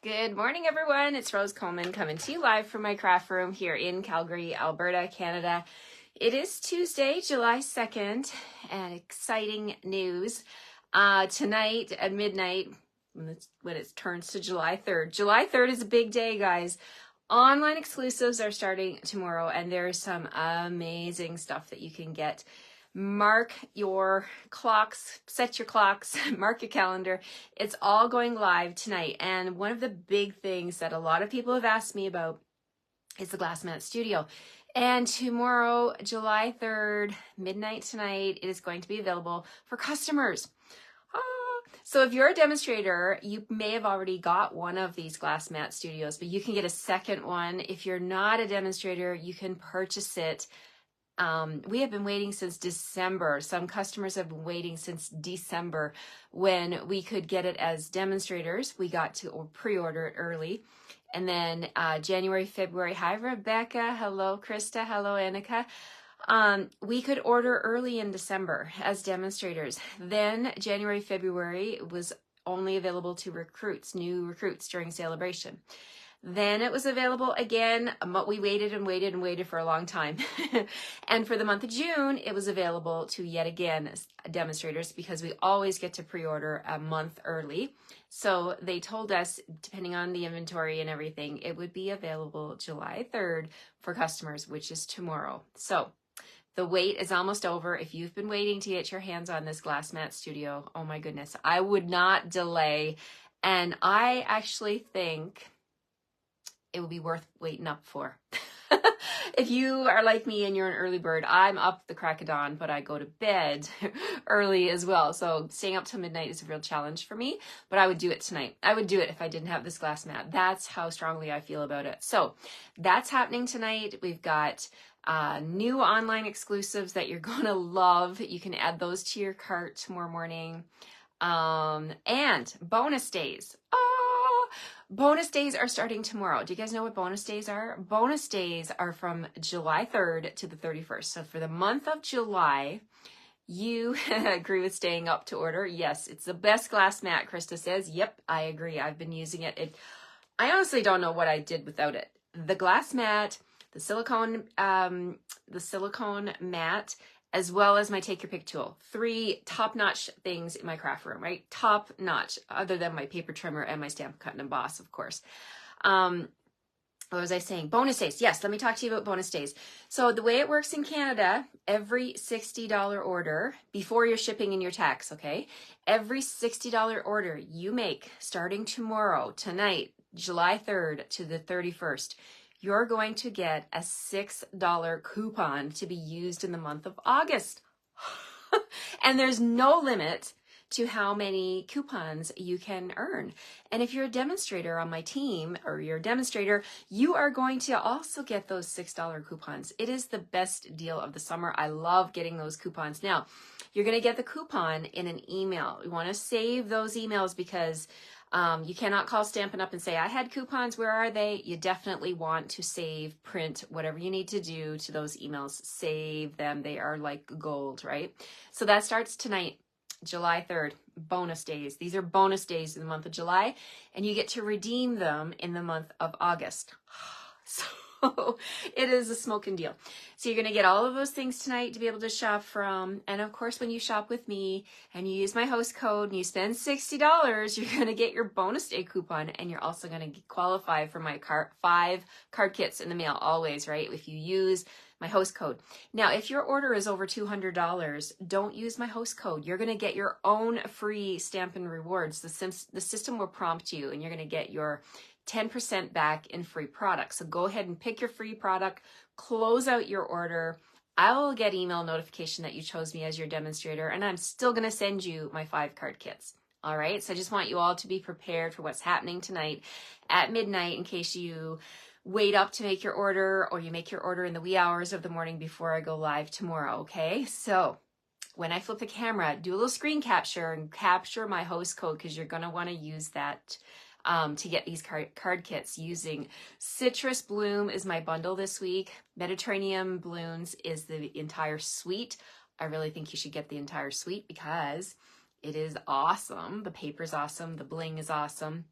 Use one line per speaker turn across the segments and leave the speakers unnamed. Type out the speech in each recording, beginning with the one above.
Good morning, everyone. It's Rose Coleman coming to you live from my craft room here in Calgary, Alberta, Canada. It is Tuesday, July 2nd, and exciting news. Tonight at midnight, when it turns to July 3rd. July 3rd is a big day, guys. Online exclusives are starting tomorrow, and there's some amazing stuff that you can get. Mark your clocks, set your clocks, mark your calendar. It's all going live tonight. And one of the big things that a lot of people have asked me about is the Glass Mat Studio. And tomorrow, July 3rd, midnight tonight, it is going to be available for customers. So if you're a demonstrator, you may have already got one of these Glass Mat Studios, but you can get a second one. If you're not a demonstrator, you can purchase it. We have been waiting since December. Some customers have been waiting since December when we could get it as demonstrators. We got to pre-order it early. And then January, February. Hi, Rebecca. Hello, Krista. Hello, Annika. We could order early in December as demonstrators. Then January, February was only available to recruits, new recruits during celebration. Then it was available again, but we waited and waited and waited for a long time. And for the month of June, it was available to yet again demonstrators because we always get to pre-order a month early. So they told us, depending on the inventory and everything, it would be available July 3rd for customers, which is tomorrow. So the wait is almost over. If you've been waiting to get your hands on this Glass Mat Studio, oh my goodness, I would not delay. And I actually think it would be worth waiting up for. If you are like me and you're an early bird, I'm up the crack of dawn, but I go to bed early as well. So staying up till midnight is a real challenge for me, but I would do it tonight. I would do it if I didn't have this glass mat. That's how strongly I feel about it. So that's happening tonight. We've got new online exclusives that you're going to love. You can add those to your cart tomorrow morning. And bonus days. Bonus days are starting tomorrow. Do you guys know what bonus days are? Bonus days are from July 3rd to the 31st. So for the month of July, you agree with staying up to order? Yes, it's the best glass mat, Krista says. Yep, I agree. I've been using it. I honestly don't know what I did without it. The glass mat, the silicone mat, as well as my Take Your Pick tool. 3 top-notch things in my craft room, right? Top-notch, other than my paper trimmer and my Stampin' Cut and Emboss, of course. What was I saying? Bonus days. Yes, let me talk to you about bonus days. So the way it works in Canada, every $60 order, before your shipping and your tax, okay? Every $60 order you make starting tomorrow, tonight, July 3rd to the 31st, you're going to get a $6 coupon to be used in the month of August. And there's no limit to how many coupons you can earn. And if you're a demonstrator on my team, or you're a demonstrator, you are going to also get those $6 coupons. It is the best deal of the summer. I love getting those coupons. Now, you're going to get the coupon in an email. You want to save those emails because you cannot call Stampin' Up and say, I had coupons, where are they? You definitely want to save, print, whatever you need to do to those emails. Save them. They are like gold, right? So that starts tonight, July 3rd, bonus days. These are bonus days in the month of July, and you get to redeem them in the month of August. So it is a smoking deal. So you're going to get all of those things tonight to be able to shop from. And of course, when you shop with me and you use my host code and you spend $60, you're going to get your bonus day coupon, and you're also going to qualify for my 5 card kits in the mail always, right? If you use my host code. Now, if your order is over $200, don't use my host code. You're going to get your own free Stampin' Rewards. The system will prompt you, and you're going to get your 10% back in free products. So go ahead and pick your free product, close out your order. I will get email notification that you chose me as your demonstrator, and I'm still going to send you my 5 card kits. All right. So I just want you all to be prepared for what's happening tonight at midnight in case you wait up to make your order, or you make your order in the wee hours of the morning before I go live tomorrow. Okay. So when I flip the camera, do a little screen capture and capture my host code, because you're going to want to use that to get these card kits using Citrus Bloom is my bundle this week. Mediterranean Balloons is the entire suite. I really think you should get the entire suite because it is awesome. The paper's awesome. The bling is awesome.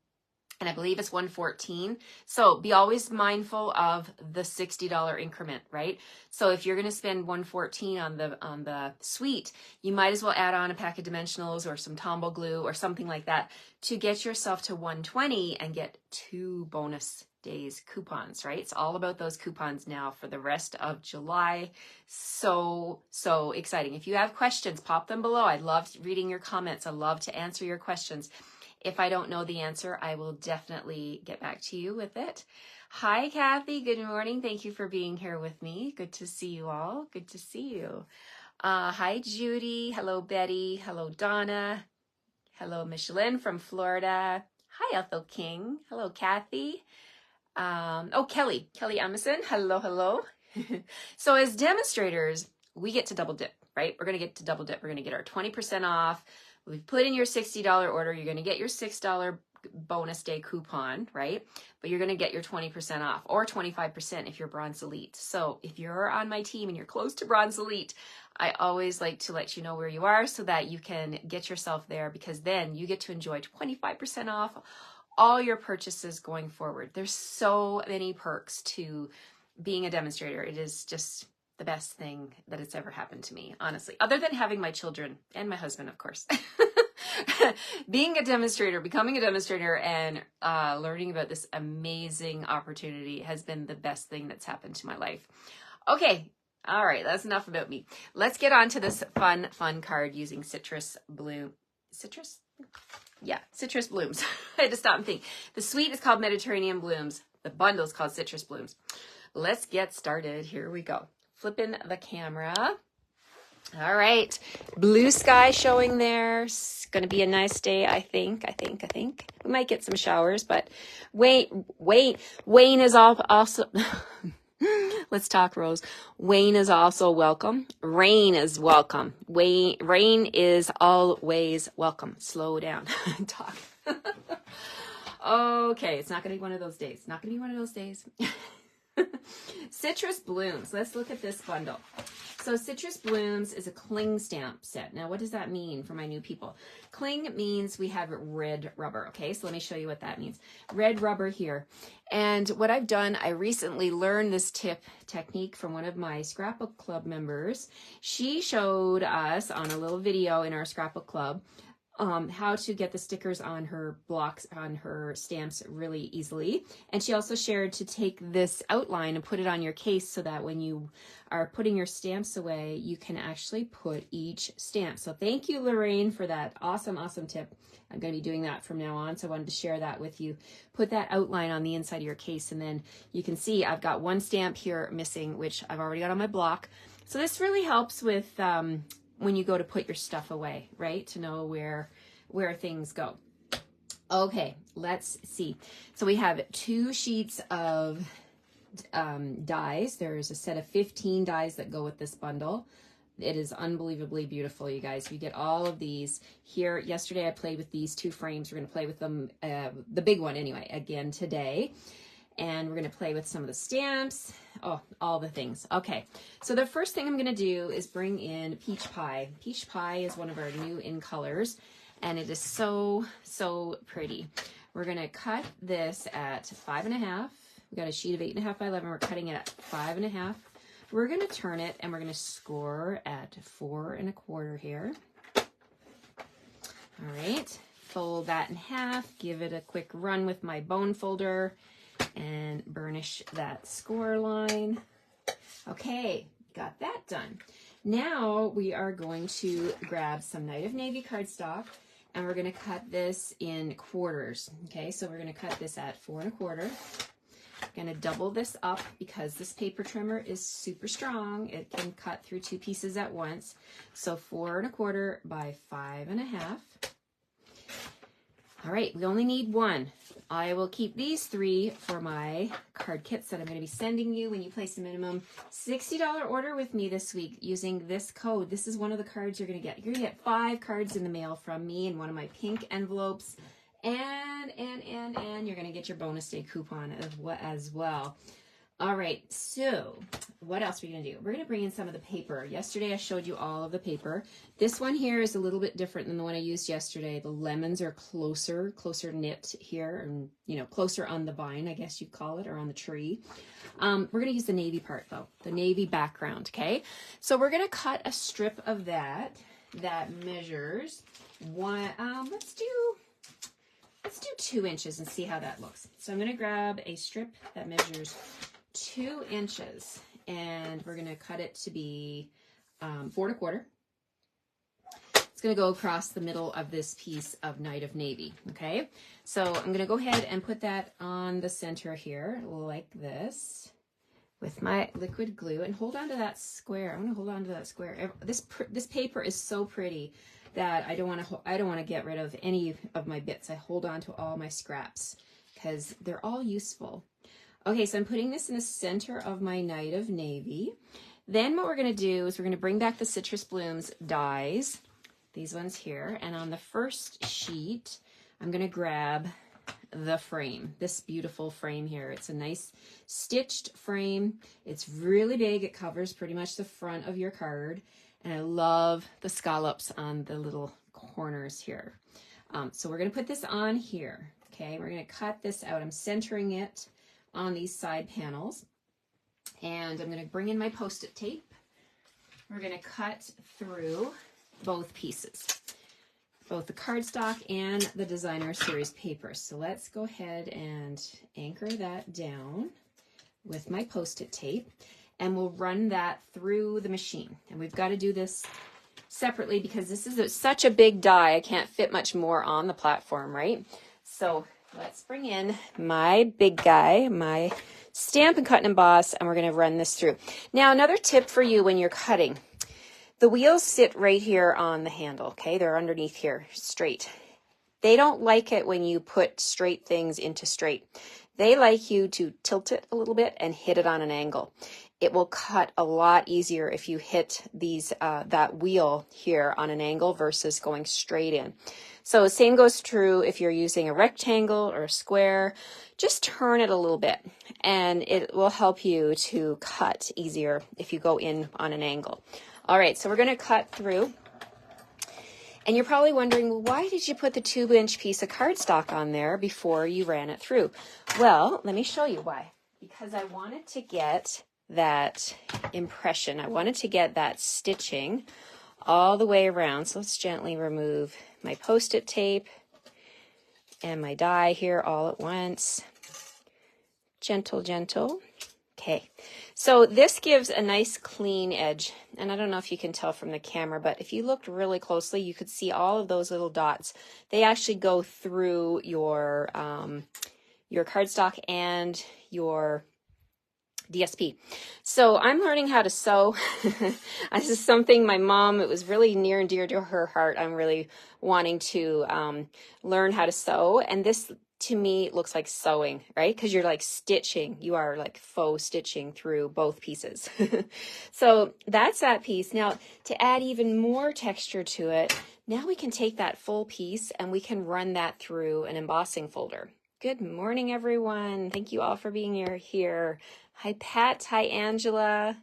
and I believe it's 114. So be always mindful of the $60 increment, right? So if you're going to spend 114 on the suite, you might as well add on a pack of dimensionals or some Tombow glue or something like that to get yourself to 120 and get 2 bonus days coupons, right? It's all about those coupons now for the rest of July. So exciting. If you have questions, pop them below. I love reading your comments. I love to answer your questions. If I don't know the answer, I will definitely get back to you with it. Hi, Kathy. Good morning. Thank you for being here with me. Good to see you all. Good to see you. Hi, Judy. Hello, Betty. Hello, Donna. Hello, Micheline from Florida. Hi, Ethel King. Hello, Kathy. Kelly Emerson. Hello. So as demonstrators, we get to double dip, right? We're going to get to double dip. We're going to get our 20% off. We've put in your $60 order. You're going to get your $6 bonus day coupon, right? But you're going to get your 20% off or 25% if you're Bronze Elite. So if you're on my team and you're close to Bronze Elite, I always like to let you know where you are so that you can get yourself there, because then you get to enjoy 25% off all your purchases going forward. There's so many perks to being a demonstrator. It is just the best thing that it's ever happened to me, honestly, other than having my children and my husband, of course. Being a demonstrator, becoming a demonstrator, and learning about this amazing opportunity has been the best thing that's happened to my life. Okay, all right, that's enough about me. Let's get on to this fun card using citrus blooms. I had to stop and think. The suite is called Mediterranean Blooms. The bundle is called Citrus Blooms. Let's get started. Here we go. Flipping the camera. All right. Blue sky showing there. It's going to be a nice day, I think. We might get some showers, but Wayne is also... Let's talk, Rose. Wayne is also welcome. Rain is welcome. Rain is always welcome. Slow down. Talk. Okay, it's not going to be one of those days. Citrus Blooms. Let's look at this bundle. So Citrus Blooms is a cling stamp set. Now, what does that mean for my new people? Cling means we have red rubber, okay? So let me show you what that means. Red rubber here. And what I've done, I recently learned this technique from one of my Scrapbook Club members. She showed us on a little video in our Scrapbook Club how to get the stickers on her blocks, on her stamps really easily. And she also shared to take this outline and put it on your case so that when you are putting your stamps away, you can actually put each stamp. So thank you, Lorraine, for that awesome tip. I'm going to be doing that from now on, so I wanted to share that with you. Put that outline on the inside of your case, and then you can see I've got one stamp here missing, which I've already got on my block. So this really helps with when you go to put your stuff away, right? To know where things go. Okay, let's see. So we have 2 sheets of dies. There's a set of 15 dies that go with this bundle. It is unbelievably beautiful, you guys. You get all of these here. Yesterday I played with these 2 frames. We're going to play with them, the big one anyway, again today. And we're going to play with some of the stamps. Oh, all the things. Okay, so the first thing I'm going to do is bring in Peach Pie. Peach Pie is one of our new in colors, and it is so pretty. We're going to cut this at 5.5. We got a sheet of 8.5 by 11. We're cutting it at 5.5. We're going to turn it, and we're going to score at 4.25 here. All right, fold that in half. Give it a quick run with my bone folder and burnish that score line. Okay, got that done. Now we are going to grab some Night of Navy cardstock, and we're going to cut this in quarters. Okay, so we're going to cut this at 4.25. Going to double this up because this paper trimmer is super strong. It can cut through 2 pieces at once. So 4.25 by 5.5. All right, we only need 1. I will keep these 3 for my card kits that I'm going to be sending you when you place a minimum $60 order with me this week using this code. This is one of the cards you're going to get. You're going to get 5 cards in the mail from me in one of my pink envelopes. And you're going to get your bonus day coupon as well. All right, so what else are we going to do? We're going to bring in some of the paper. Yesterday I showed you all of the paper. This one here is a little bit different than the one I used yesterday. The lemons are closer knit here, and closer on the vine, I guess you'd call it, or on the tree. We're going to use the navy part though, the navy background, okay? So we're going to cut a strip of that measures one, let's do 2 inches and see how that looks. So I'm going to grab a strip that measures 2 inches, and we're going to cut it to be 4 1/4. It's going to go across the middle of this piece of Night of Navy, okay? So I'm going to go ahead and put that on the center here, like this, with my liquid glue, and hold on to that square. I'm going to hold on to that square. This paper is so pretty that I don't want to get rid of any of my bits. I hold on to all my scraps because they're all useful. Okay, so I'm putting this in the center of my Night of Navy. Then what we're going to do is we're going to bring back the Citrus Blooms dies, these ones here, and on the first sheet, I'm going to grab the frame, this beautiful frame here. It's a nice stitched frame. It's really big. It covers pretty much the front of your card, and I love the scallops on the little corners here. So we're going to put this on here, okay? We're going to cut this out. I'm centering it on these side panels, and I'm going to bring in my Post-it tape. We're going to cut through both pieces, both the cardstock and the Designer Series paper. So let's go ahead and anchor that down with my Post-it tape, and we'll run that through the machine. And we've got to do this separately because this is such a big die. I can't fit much more on the platform, right? So let's bring in my big guy, my Stampin' Cut and Emboss, and we're going to run this through. Now, another tip for you when you're cutting. The wheels sit right here on the handle, okay? They're underneath here, straight. They don't like it when you put straight things into straight. They like you to tilt it a little bit and hit it on an angle. It will cut a lot easier if you hit these that wheel here on an angle versus going straight in. So the same goes true if you're using a rectangle or a square. Just turn it a little bit, and it will help you to cut easier if you go in on an angle. All right, so we're going to cut through. And you're probably wondering, well, why did you put the 2-inch piece of cardstock on there before you ran it through? Well, let me show you why. Because I wanted to get that impression. I wanted to get that stitching all the way around. So let's gently remove my Post-it tape and my die here all at once. Gentle, gentle. Okay, so this gives a nice clean edge, and I don't know if you can tell from the camera, but if you looked really closely, you could see all of those little dots. They actually go through your cardstock and your DSP. So I'm learning how to sew. This is something my mom, it was really near and dear to her heart. I'm really wanting to learn how to sew, and this to me looks like sewing, right? Because you're like stitching, you are like faux stitching through both pieces. So that's that piece. Now to add even more texture to it, now we can take that full piece and we can run that through an embossing folder. Good morning, everyone. Thank you all for being here. Hi, Pat. Hi, Angela.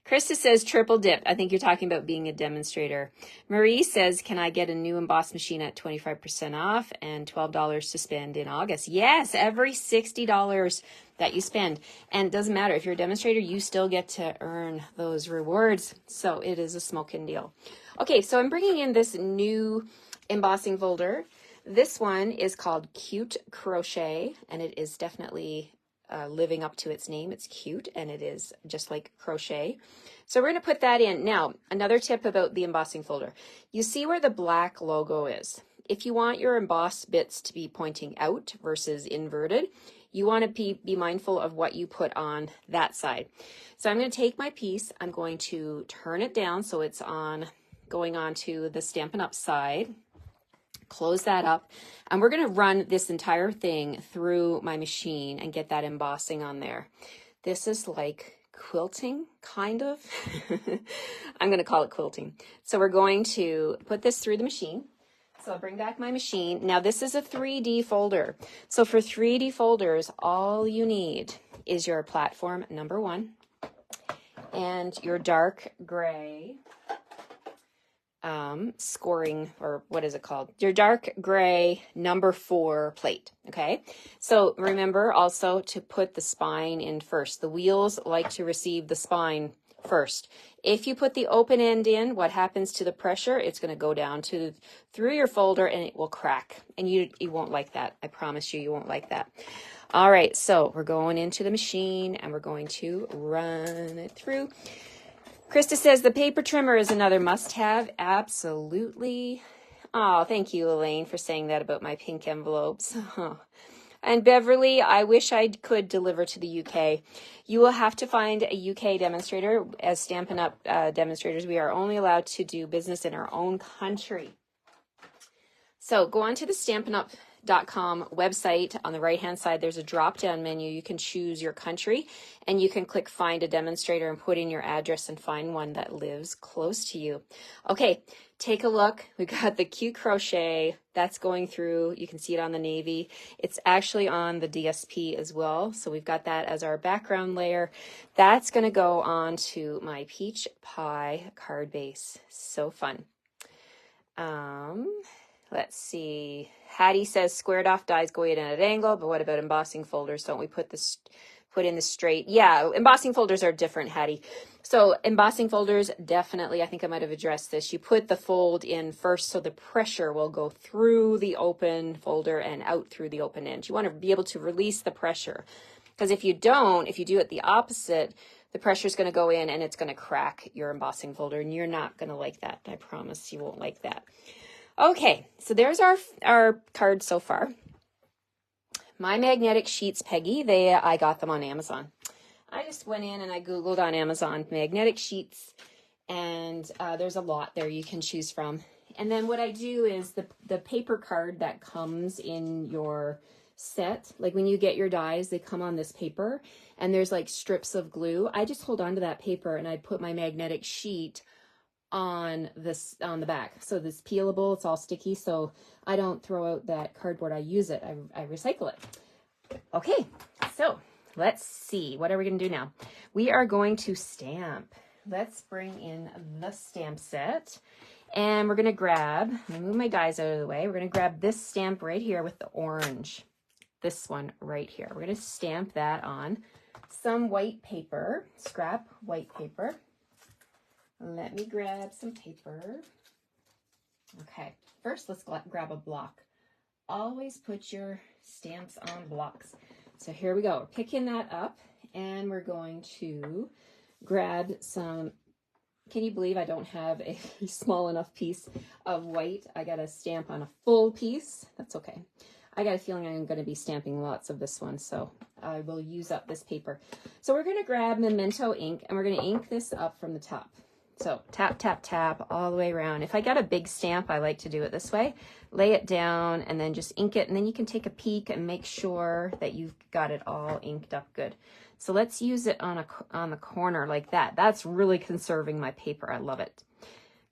Krista says triple dip. I think you're talking about being a demonstrator. Marie says, can I get a new emboss machine at 25% off and $12 to spend in August? Yes, every $60 that you spend. And it doesn't matter. If you're a demonstrator, you still get to earn those rewards. So it is a smoking deal. Okay, so I'm bringing in this new embossing folder. This one is called Cute Crochet, and it is definitely living up to its name. It's cute, and it is just like crochet. So we're going to put that in. Now, another tip about the embossing folder. You see where the black logo is. If you want your embossed bits to be pointing out versus inverted, you want to be mindful of what you put on that side. So I'm going to take my piece. I'm going to turn it down so it's going on to the Stampin' Up side. Close that up, and we're going to run this entire thing through my machine and get that embossing on there. This is like quilting, kind of. I'm going to call it quilting. So we're going to put this through the machine. So I'll bring back my machine. Now this is a 3D folder. So for 3D folders, all you need is your platform number 1 and your dark gray scoring, or what is it called? Your dark gray number 4 plate. Okay. So remember also to put the spine in first. The wheels like to receive the spine first. If you put the open end in, what happens to the pressure? It's going to go down through your folder and it will crack. And you won't like that. I promise you won't like that. All right, so we're going into the machine and we're going to run it through. Krista says the paper trimmer is another must-have. Absolutely. Oh, thank you, Elaine, for saying that about my pink envelopes. And Beverly, I wish I could deliver to the UK. You will have to find a UK demonstrator. As Stampin' Up! Demonstrators, we are only allowed to do business in our own country. So go on to the Stampin'Up.com website. On the right-hand side, there's a drop-down menu. You can choose your country, and you can click Find a Demonstrator and put in your address and find one that lives close to you. Okay, take a look. We got the cute crochet. That's going through. You can see it on the navy. It's actually on the DSP as well, so we've got that as our background layer. That's going to go on to my peach pie card base. So fun. Let's see. Hattie says squared off dies go in at an angle, but what about embossing folders? Don't we put in the straight? Yeah, embossing folders are different, Hattie. So embossing folders, definitely, I think I might have addressed this. You put the fold in first so the pressure will go through the open folder and out through the open end. You want to be able to release the pressure. Because if you do it the opposite, the pressure is going to go in and it's going to crack your embossing folder, and you're not going to like that. I promise you won't like that. Okay, so there's our cards so far. My magnetic sheets, Peggy, I got them on Amazon. I just went in and I Googled on Amazon magnetic sheets, and there's a lot there you can choose from. And then what I do is the paper card that comes in your set, like when you get your dies, they come on this paper, and there's like strips of glue. I just hold on to that paper and I put my magnetic sheet on the back. So this peelable, it's all sticky, so I don't throw out that cardboard. I use it. I recycle it. Okay, so let's see. What are we going to do now? We are going to stamp. Let's bring in the stamp set, and we're going to move my dies out of the way. We're going to grab this stamp right here with the orange. This one right here. We're going to stamp that on some white paper, scrap white paper. Let me grab some paper. Okay, first let's grab a block. Always put your stamps on blocks. So here we go. We're picking that up, and we're going to grab some. Can you believe I don't have a small enough piece of white? I got to stamp on a full piece. That's okay. I got a feeling I'm going to be stamping lots of this one, so I will use up this paper. So we're going to grab Memento ink, and we're going to ink this up from the top. So tap, tap, tap all the way around. If I got a big stamp, I like to do it this way. Lay it down and then just ink it, and then you can take a peek and make sure that you've got it all inked up good. So let's use it on the corner like that. That's really conserving my paper. I love it.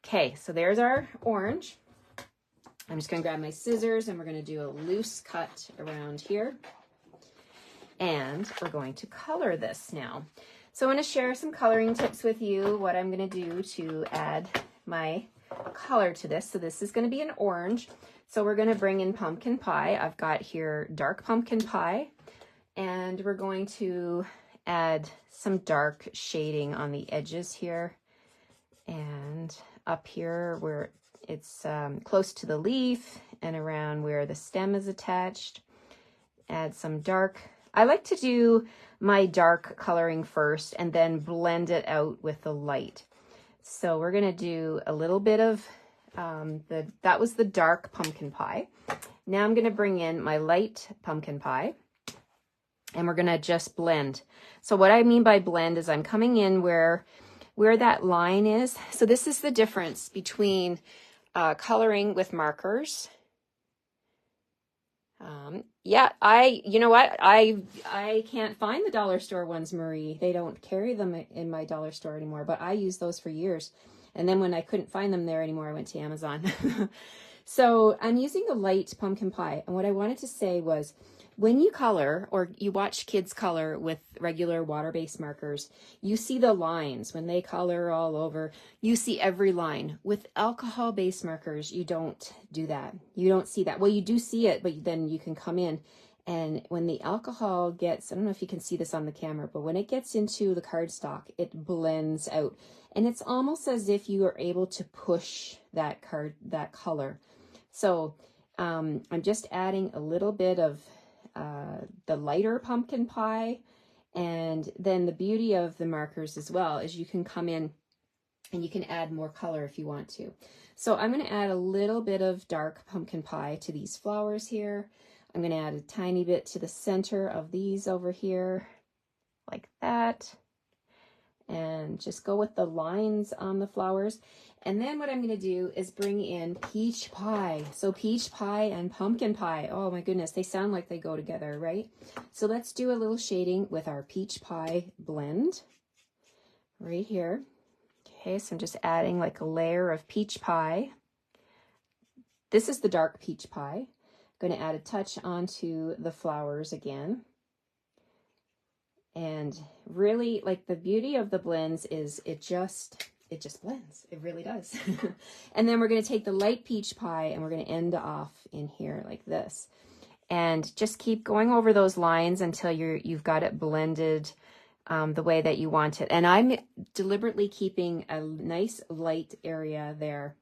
Okay, so there's our orange. I'm just going to grab my scissors, and we're going to do a loose cut around here. And we're going to color this now. So I want to share some coloring tips with you, what I'm going to do to add my color to this. So this is going to be an orange. So we're going to bring in pumpkin pie. I've got here dark pumpkin pie, and we're going to add some dark shading on the edges here and up here where it's close to the leaf and around where the stem is attached. Add some dark. I like to do my dark coloring first and then blend it out with the light. So we're going to do a little bit of that was the dark pumpkin pie. Now I'm going to bring in my light pumpkin pie, and we're going to just blend. So what I mean by blend is I'm coming in where that line is. So this is the difference between coloring with markers. Yeah, you know what? I can't find the dollar store ones, Marie. They don't carry them in my dollar store anymore, but I used those for years. And then when I couldn't find them there anymore, I went to Amazon. So I'm using the light pumpkin pie. And what I wanted to say was, when you color or you watch kids color with regular water-based markers, you see the lines. When they color all over, you see every line. With alcohol-based markers, you don't do that. You don't see that. Well, you do see it, but then you can come in, and when the alcohol gets, I don't know if you can see this on the camera, but when it gets into the cardstock, it blends out. And it's almost as if you are able to push that color. So I'm just adding a little bit of the lighter pumpkin pie. And then the beauty of the markers as well is you can come in and you can add more color if you want to. So I'm going to add a little bit of dark pumpkin pie to these flowers here. I'm going to add a tiny bit to the center of these over here, like that. And just go with the lines on the flowers. And then what I'm going to do is bring in peach pie. So peach pie and pumpkin pie. Oh my goodness, they sound like they go together, right? So let's do a little shading with our peach pie blend right here. Okay, so I'm just adding like a layer of peach pie. This is the dark peach pie. I'm going to add a touch onto the flowers again. And really, like, the beauty of the blends is it just blends. It really does. And then we're going to take the light peach pie and we're going to end off in here like this. And just keep going over those lines until you've got it blended the way that you want it. And I'm deliberately keeping a nice light area there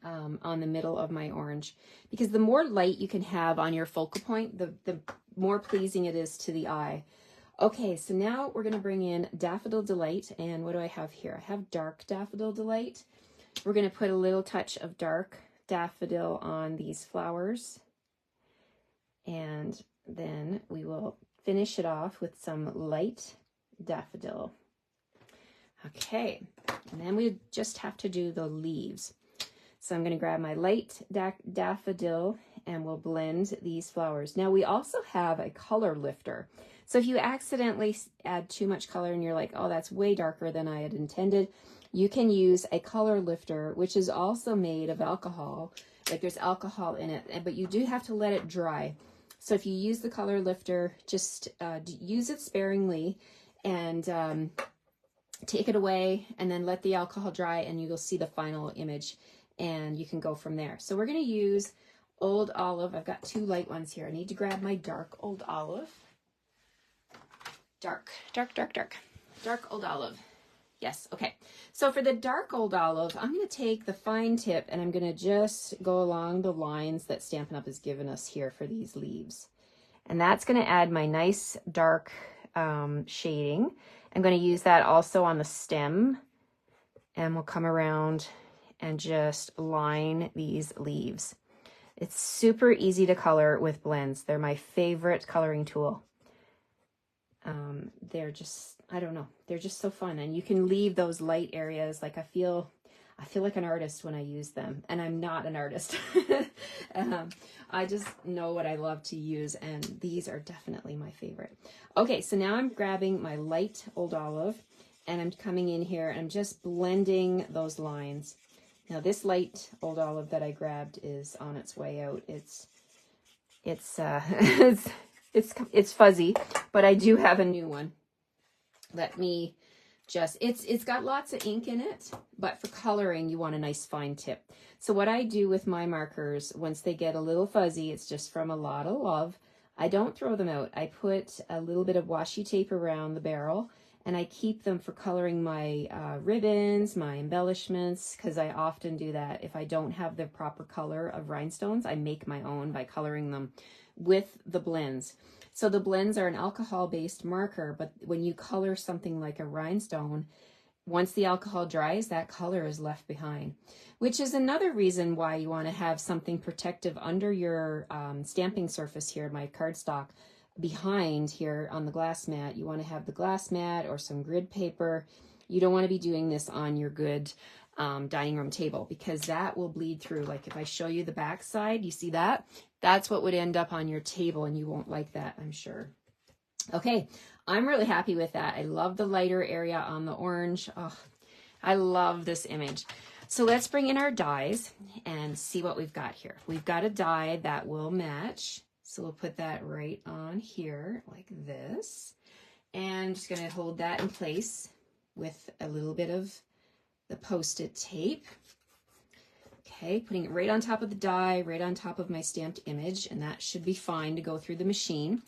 on the middle of my orange, because the more light you can have on your focal point, the more pleasing it is to the eye. Okay, so now we're going to bring in Daffodil Delight, and what do I have here? I have Dark Daffodil Delight. We're going to put a little touch of dark daffodil on these flowers, and then we will finish it off with some light daffodil. Okay, and then we just have to do the leaves. So I'm going to grab my light daffodil and we'll blend these flowers. Now we also have a color lifter. So if you accidentally add too much color and you're like, oh, that's way darker than I had intended, you can use a color lifter, which is also made of alcohol. Like, there's alcohol in it, but you do have to let it dry. So if you use the color lifter, just use it sparingly and take it away and then let the alcohol dry, and you will see the final image, and you can go from there. So we're going to use Old Olive. I've got two light ones here. I need to grab my dark Old Olive. Dark Old Olive. Yes, okay. So for the dark Old Olive, I'm going to take the fine tip and I'm going to just go along the lines that Stampin' Up! Has given us here for these leaves. And that's going to add my nice dark shading. I'm going to use that also on the stem, and we'll come around and just line these leaves. It's super easy to color with blends. They're my favorite coloring tool. They're just, I don't know, they're just so fun. And you can leave those light areas. Like, I feel like an artist when I use them, and I'm not an artist. I just know what I love to use, and these are definitely my favorite. Okay, so now I'm grabbing my light Old Olive, and I'm coming in here and I'm just blending those lines. Now this light Old Olive that I grabbed is on its way out. It's fuzzy, but I do have a new one. Let me just, it's got lots of ink in it, but for coloring, you want a nice fine tip. So what I do with my markers, once they get a little fuzzy, it's just from a lot of love. I don't throw them out. I put a little bit of washi tape around the barrel, and I keep them for coloring my ribbons, my embellishments, because I often do that. If I don't have the proper color of rhinestones, I make my own by coloring them with the blends. So the blends are an alcohol-based marker, but when you color something like a rhinestone, once the alcohol dries, that color is left behind, which is another reason why you want to have something protective under your stamping surface here, my cardstock. Behind here on the glass mat, you want to have the glass mat or some grid paper. You don't want to be doing this on your good dining room table, because that will bleed through. Like, if I show you the back side, you see that? That's what would end up on your table, and you won't like that, I'm sure. Okay, I'm really happy with that. I love the lighter area on the orange. Oh, I love this image. So let's bring in our dies and see what we've got here. We've got a die that will match. So we'll put that right on here like this. And I'm just going to hold that in place with a little bit of the Post-it tape. Okay, putting it right on top of the die, right on top of my stamped image, and that should be fine to go through the machine.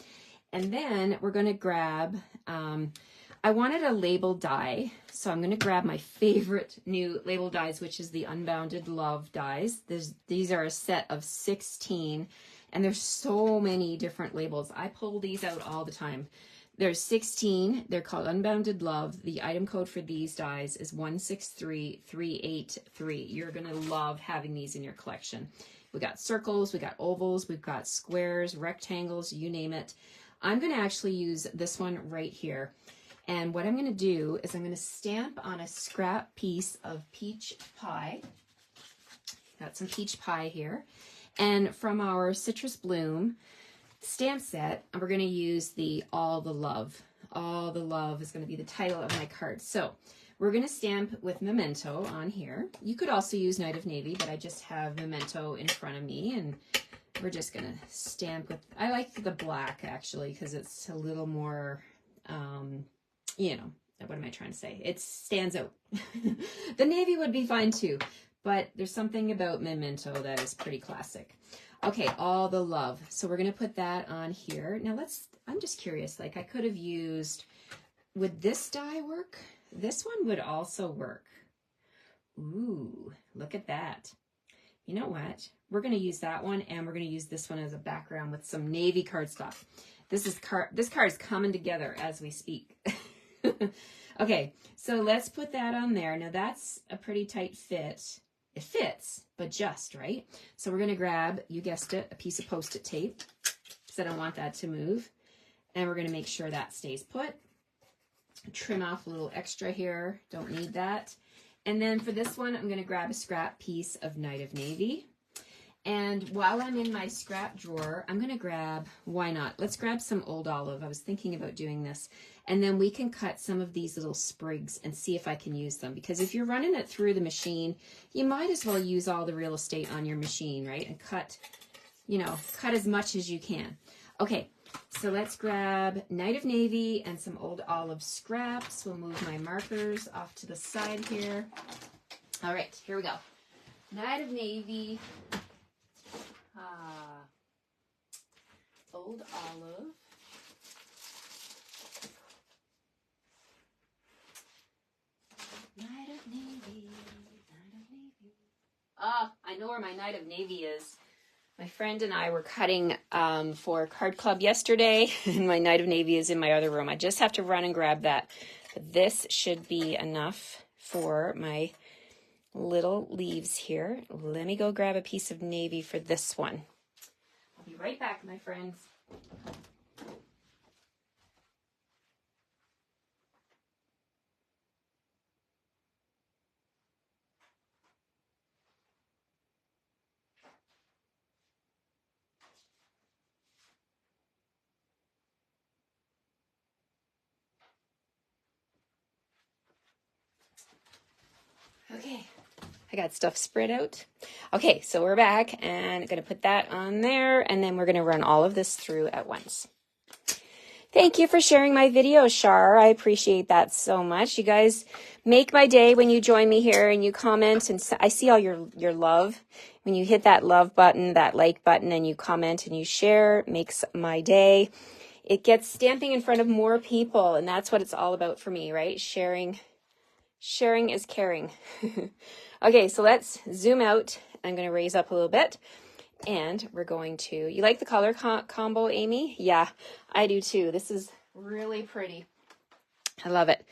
And then we're going to grab, I wanted a label die, so I'm going to grab my favorite new label dies, which is the Unbounded Love dies. These are a set of 16, and there's so many different labels. I pull these out all the time. There's 16. They're called Unbounded Love. The item code for these dies is 163383. You're going to love having these in your collection. We got circles, we got ovals, we've got squares, rectangles, you name it. I'm going to actually use this one right here. And what I'm going to do is I'm going to stamp on a scrap piece of peach pie. Got some peach pie here. And from our Citrus Bloom stamp set, we're going to use the All the Love. All the Love is going to be the title of my card. So we're going to stamp with Memento on here. You could also use Night of Navy, but I just have Memento in front of me, and we're just going to stamp with, I like the black actually, because it's a little more, you know, what am I trying to say? It stands out. The navy would be fine too, but there's something about Memento that is pretty classic. Okay, All the Love. So we're going to put that on here. Now I'm just curious, like I could have used, would this die work? This one would also work. Ooh, look at that. You know what? We're going to use that one, and we're going to use this one as a background with some navy cardstock. This card is coming together as we speak. Okay, so let's put that on there. Now that's a pretty tight fit. It fits, but just right. So we're going to grab, you guessed it, a piece of Post-it tape, because I don't want that to move. And we're going to make sure that stays put. Trim off a little extra here. Don't need that. And then for this one, I'm going to grab a scrap piece of Night of Navy. And while I'm in my scrap drawer, I'm going to grab, why not? Let's grab some Old Olive. I was thinking about doing this. And then we can cut some of these little sprigs and see if I can use them. Because if you're running it through the machine, you might as well use all the real estate on your machine, right? And cut, you know, cut as much as you can. Okay, so let's grab Night of Navy and some Old Olive scraps. We'll move my markers off to the side here. All right, here we go. Night of Navy. Old Olive. Night of Navy, Night of Navy. Ah, I know where my Night of Navy is. My friend and I were cutting for Card Club yesterday, and my Night of Navy is in my other room. I just have to run and grab that. But this should be enough for my little leaves here. Let me go grab a piece of navy for this one. I'll be right back, my friends. Okay, I got stuff spread out. Okay, so we're back, and I'm going to put that on there, and then we're going to run all of this through at once. Thank you for sharing my video, Shar. I appreciate that so much. You guys make my day when you join me here and you comment, and I see all your love. When you hit that love button, that like button, and you comment and you share, it makes my day. It gets stamping in front of more people, and that's what it's all about for me, right? Sharing is caring. Okay, so let's zoom out. I'm going to raise up a little bit, and we're going to, you like the color combo, Amy? Yeah, I do too. This is really pretty. I love it.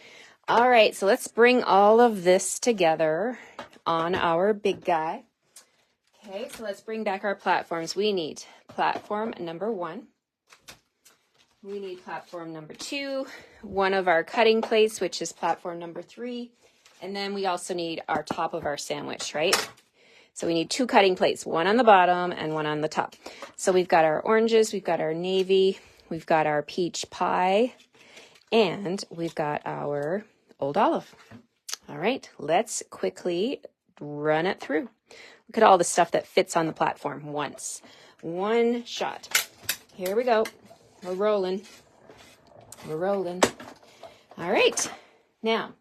All right, so let's bring all of this together on our big guy. Okay, so let's bring back our platforms. We need platform number 1. We need platform number 2, one of our cutting plates, which is platform number 3. And then we also need our top of our sandwich, right? So we need 2 cutting plates, one on the bottom and one on the top. So we've got our oranges, we've got our navy, we've got our peach pie, and we've got our Old Olive. All right, let's quickly run it through. Look at all the stuff that fits on the platform once. One shot. Here we go. We're rolling. We're rolling. All right. Now,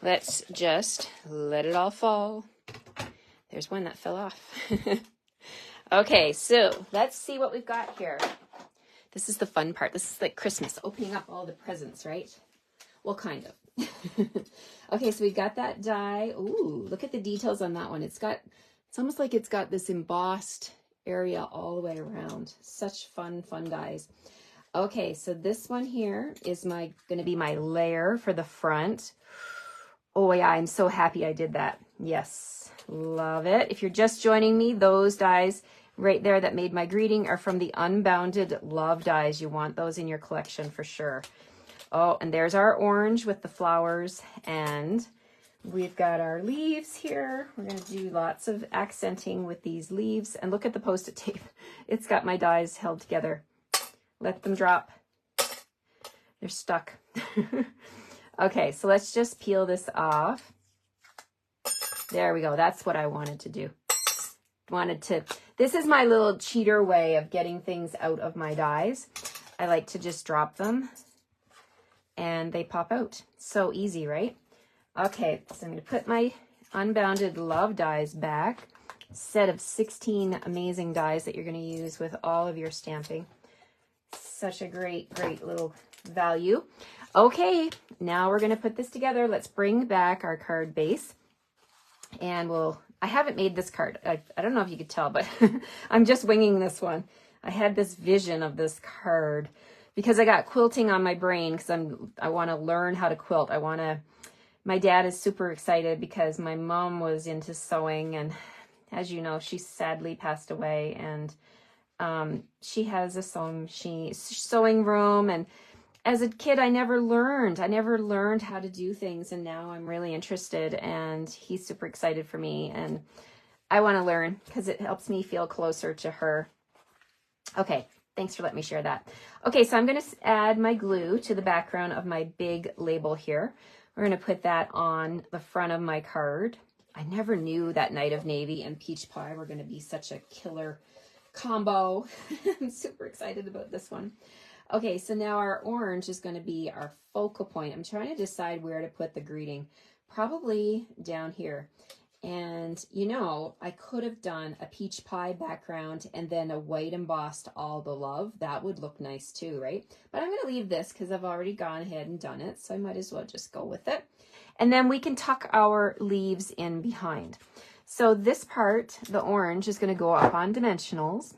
let's just let it all fall. There's one that fell off. Okay, so let's see what we've got here. This is the fun part. This is like Christmas, opening up all the presents, right? Well, kind of. Okay, so we've got that die. Ooh, look at the details on that one. It's almost like it's got this embossed area all the way around. Such fun dies. Okay, so this one here is going to be my layer for the front. Oh yeah, I'm so happy I did that. Yes, love it. If you're just joining me, those dies right there that made my greeting are from the Unbounded Love dies. You want those in your collection for sure. Oh, and there's our orange with the flowers, and we've got our leaves here. We're going to do lots of accenting with these leaves, and look at the Post-it tape. It's got my dies held together. Let them drop. They're stuck. Okay, so let's just peel this off. There we go. That's what I wanted to do. This is my little cheater way of getting things out of my dies. I like to just drop them and they pop out. So easy, right? Okay, so I'm going to put my Unbounded Love dies back. Set of 16 amazing dies that you're going to use with all of your stamping. Such a great little value. Okay, now we're going to put this together. Let's bring back our card base. And I haven't made this card. I don't know if you could tell, but I'm just winging this one. I had this vision of this card because I got quilting on my brain because I want to learn how to quilt. My dad is super excited because my mom was into sewing, and as you know, she sadly passed away, and she has a sewing room, and as a kid, I never learned how to do things, and now I'm really interested, and he's super excited for me, and I want to learn because it helps me feel closer to her. Okay, thanks for letting me share that. Okay, so I'm going to add my glue to the background of my big label here. We're going to put that on the front of my card. I never knew that Night of Navy and Peach Pie were going to be such a killer combo. I'm super excited about this one. Okay, so now our orange is going to be our focal point. I'm trying to decide where to put the greeting. Probably down here. And you know, I could have done a peach pie background and then a white embossed all the love. That would look nice too, right? But I'm going to leave this because I've already gone ahead and done it. So I might as well just go with it. And then we can tuck our leaves in behind. So this part, the orange, is going to go up on dimensionals.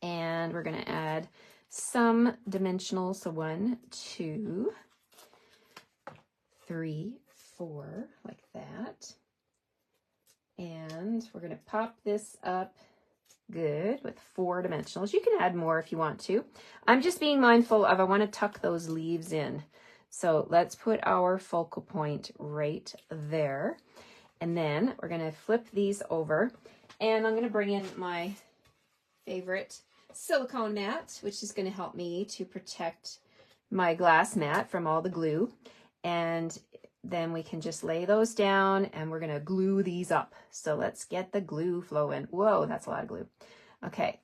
And we're going to add some dimensionals. So 1, 2, 3, 4, like that. And we're going to pop this up good with 4 dimensionals. You can add more if you want to. I'm just being mindful of I want to tuck those leaves in. So let's put our focal point right there. And then we're going to flip these over. And I'm going to bring in my favorite silicone mat, which is going to help me to protect my glass mat from all the glue. And then we can just lay those down and we're going to glue these up. So let's get the glue flowing. Whoa, that's a lot of glue. Okay,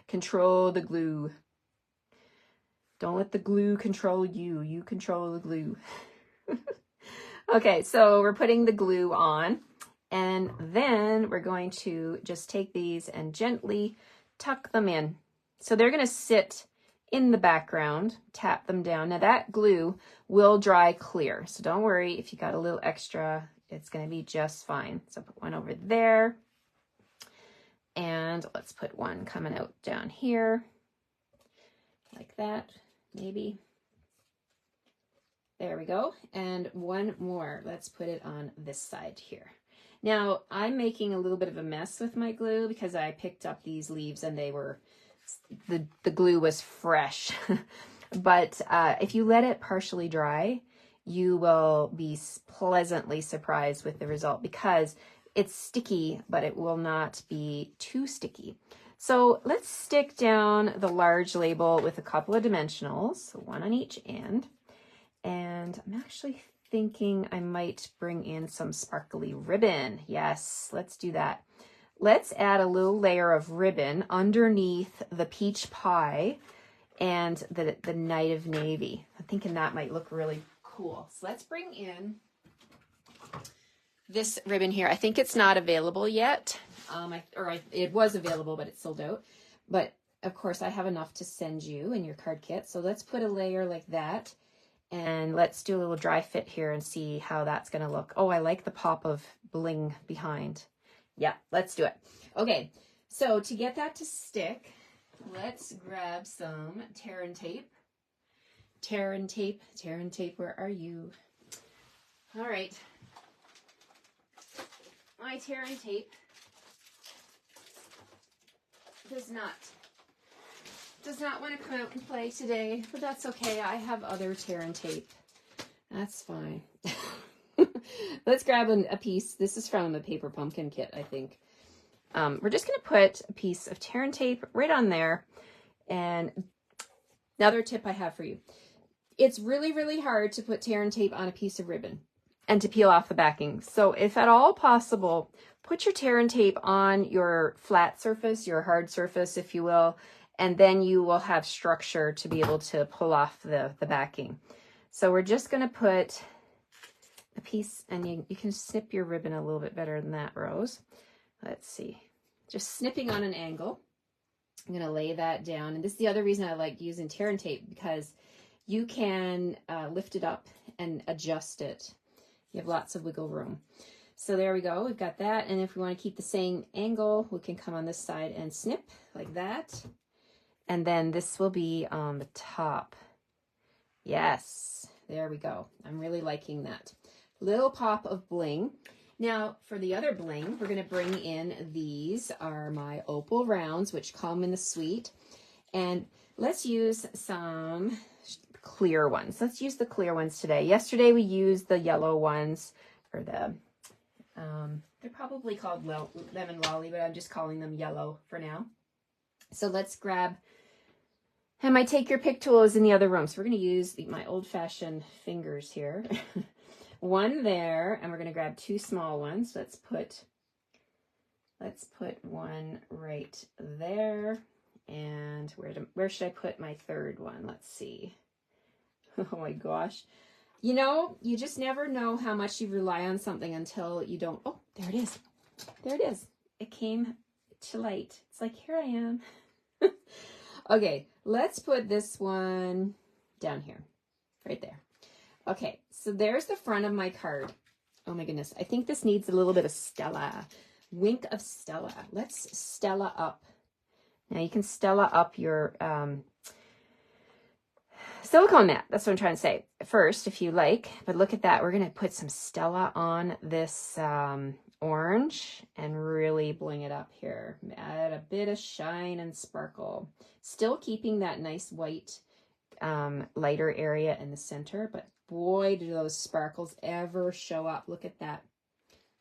control the glue. Don't let the glue control you. You control the glue. Okay, so we're putting the glue on, and then we're going to just take these and gently tuck them in. So they're going to sit in the background, tap them down. Now that glue will dry clear, so don't worry if you got a little extra, it's going to be just fine. So put one over there, and let's put one coming out down here, like that, maybe. There we go. And one more. Let's put it on this side here. Now, I'm making a little bit of a mess with my glue because I picked up these leaves and they were, the glue was fresh. But if you let it partially dry, you will be pleasantly surprised with the result because it's sticky, but it will not be too sticky. So let's stick down the large label with a couple of dimensionals, so one on each end. And I'm actually thinking I might bring in some sparkly ribbon. Yes, let's do that. Let's add a little layer of ribbon underneath the peach pie and the Night of Navy. I'm thinking that might look really cool. So let's bring in this ribbon here. I think it's not available yet. It was available, but it's sold out. But of course, I have enough to send you in your card kit. So let's put a layer like that. And let's do a little dry fit here and see how that's going to look. Oh, I like the pop of bling behind. Yeah, let's do it. Okay, so to get that to stick, let's grab some tear and tape. Tear and tape, where are you? All right. My tear and tape does not want to come out and play today, but that's okay. I have other tear and tape. That's fine. Let's grab a piece. This is from the Paper Pumpkin kit, I think. We're just going to put a piece of tear and tape right on there. And another tip I have for you. It's really, really hard to put tear and tape on a piece of ribbon and to peel off the backing. So if at all possible, put your tear and tape on your flat surface, your hard surface, if you will, and then you will have structure to be able to pull off the backing. So we're just going to put a piece, and you can snip your ribbon a little bit better than that, Rose. Let's see. Just snipping on an angle. I'm going to lay that down. And this is the other reason I like using tear and tape, because you can lift it up and adjust it. You have lots of wiggle room. So there we go. We've got that. And if we want to keep the same angle, we can come on this side and snip like that. And then this will be on the top. Yes, there we go. I'm really liking that. Little pop of bling. Now for the other bling, we're going to bring in, these are my opal rounds, which come in the suite. And let's use some clear ones. Let's use the clear ones today. Yesterday we used the yellow ones, or they're probably called lemon lolly, but I'm just calling them yellow for now. So let's grab, and my take your pick tool is in the other room. So we're going to use my old-fashioned fingers here. One there, and we're going to grab two small ones. Let's put one right there. And where should I put my third one? Let's see. Oh my gosh. You know, you just never know how much you rely on something until you don't. Oh, there it is. There it is. It came to light. It's like, here I am. Okay, let's put this one down here, right there. Okay, so there's the front of my card. Oh my goodness. I think this needs a little bit of Stella. Wink of Stella. Let's Stella up. Now you can Stella up your silicone mat. That's what I'm trying to say. First, if you like, but look at that. We're going to put some Stella on this orange and really bling it up here. Add a bit of shine and sparkle. Still keeping that nice white lighter area in the center, but boy, do those sparkles ever show up. Look at that.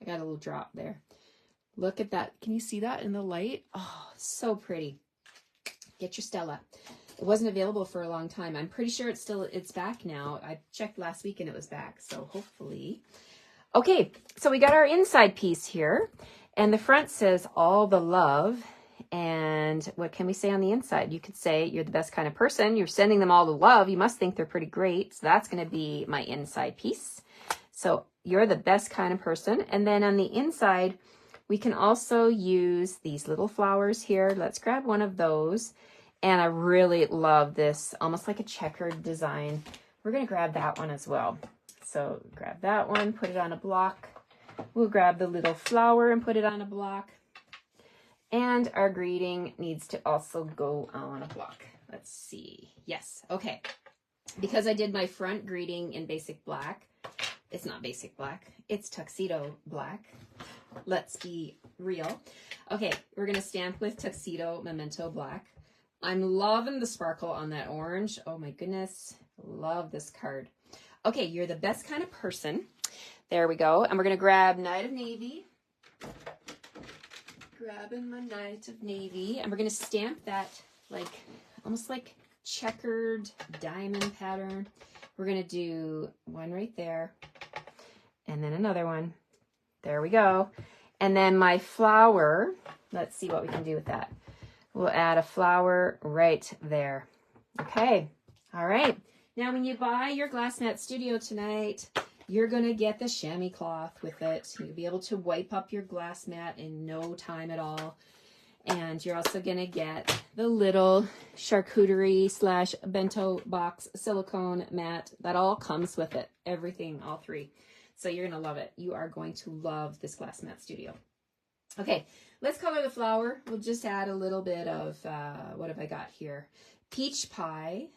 I got a little drop there. Look at that. Can you see that in the light? Oh, so pretty. Get your Stella. It wasn't available for a long time. I'm pretty sure it's back now. I checked last week and it was back, so hopefully. Okay, so we got our inside piece here, and the front says all the love. And what can we say on the inside? You could say you're the best kind of person. You're sending them all the love. You must think they're pretty great. So that's going to be my inside piece. So you're the best kind of person. And then on the inside, we can also use these little flowers here. Let's grab one of those. And I really love this, almost like a checkered design. We're going to grab that one as well. So grab that one, put it on a block. We'll grab the little flower and put it on a block. And our greeting needs to also go on a block. Let's see. Yes. Okay. Because I did my front greeting in basic black. It's not basic black. It's tuxedo black. Let's be real. Okay. We're going to stamp with tuxedo memento black. I'm loving the sparkle on that orange. Oh my goodness. Love this card. Okay. You're the best kind of person. There we go. And we're going to grab Night of Navy. Grabbing my Night of Navy, and we're going to stamp that like almost like checkered diamond pattern. We're going to do one right there, and then another one. There we go. And then my flower, let's see what we can do with that. We'll add a flower right there. Okay, all right. Now when you buy your Glass Mat Studio tonight, you're gonna get the chamois cloth with it. You'll be able to wipe up your glass mat in no time at all. And you're also gonna get the little charcuterie / bento box silicone mat that all comes with it. Everything, all three. So you're gonna love it. You are going to love this Glass Mat Studio. Okay, let's color the flower. We'll just add a little bit of, what have I got here? Peach pie.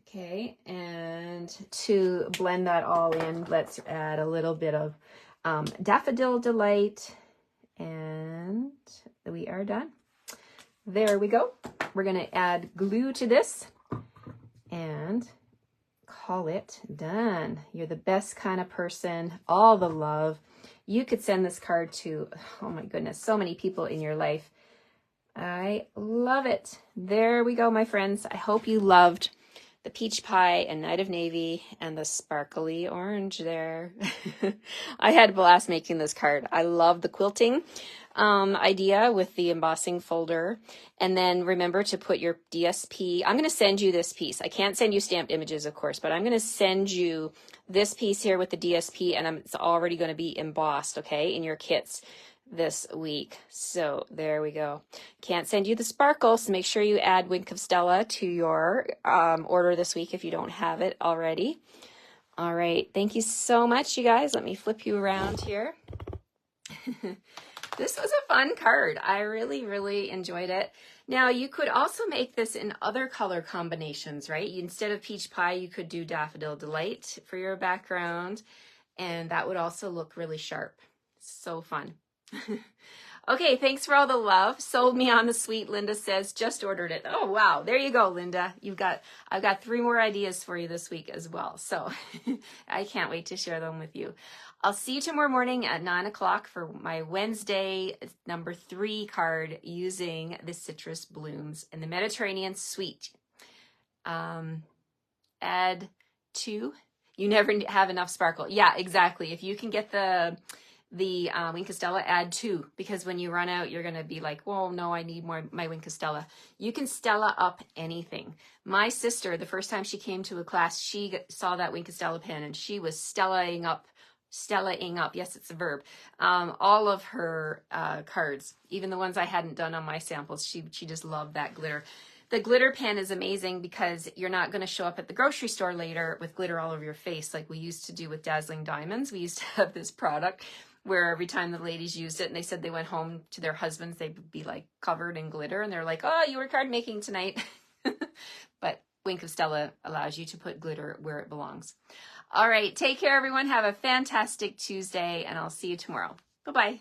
Okay, and to blend that all in, let's add a little bit of Daffodil Delight, and we are done. There we go. We're going to add glue to this and call it done. You're the best kind of person. All the love. You could send this card to, oh my goodness, so many people in your life. I love it. There we go, my friends. I hope you loved the peach pie and Night of Navy and the sparkly orange there. I had a blast making this card. I love the quilting idea with the embossing folder. And then remember to put your DSP. I'm going to send you this piece. I can't send you stamped images, of course, but I'm going to send you this piece here with the DSP, and it's already going to be embossed, okay, in your kits this week. So there we go. Can't send you the sparkle, so make sure you add Wink of Stella to your order this week if you don't have it already. All right, thank you so much, you guys. Let me flip you around here. This was a fun card. I really, really enjoyed it. Now, you could also make this in other color combinations, right? Instead of peach pie, you could do Daffodil Delight for your background, and that would also look really sharp. So fun. Okay, thanks for all the love. Sold me on the sweet, Linda says. Just ordered it. Oh, wow. There you go, Linda. I've got 3 more ideas for you this week as well. So I can't wait to share them with you. I'll see you tomorrow morning at 9 o'clock for my Wednesday number 3 card using the citrus blooms and the Mediterranean Sweet. Add 2. You never have enough sparkle. Yeah, exactly. If you can get the Wink of Stella, add 2, because when you run out, you're going to be like, whoa, no, I need more, my Wink of Stella. You can Stella up anything. My sister, the first time she came to a class, she saw that Wink of Stella pen and she was Stellaing up, yes, it's a verb, all of her cards, even the ones I hadn't done on my samples. She just loved that glitter. The glitter pen is amazing because you're not going to show up at the grocery store later with glitter all over your face like we used to do with Dazzling Diamonds. We used to have this product where every time the ladies used it and they said they went home to their husbands, they'd be like covered in glitter and they're like, oh, you were card making tonight. But Wink of Stella allows you to put glitter where it belongs. All right, take care, everyone. Have a fantastic Tuesday, and I'll see you tomorrow. Bye-bye.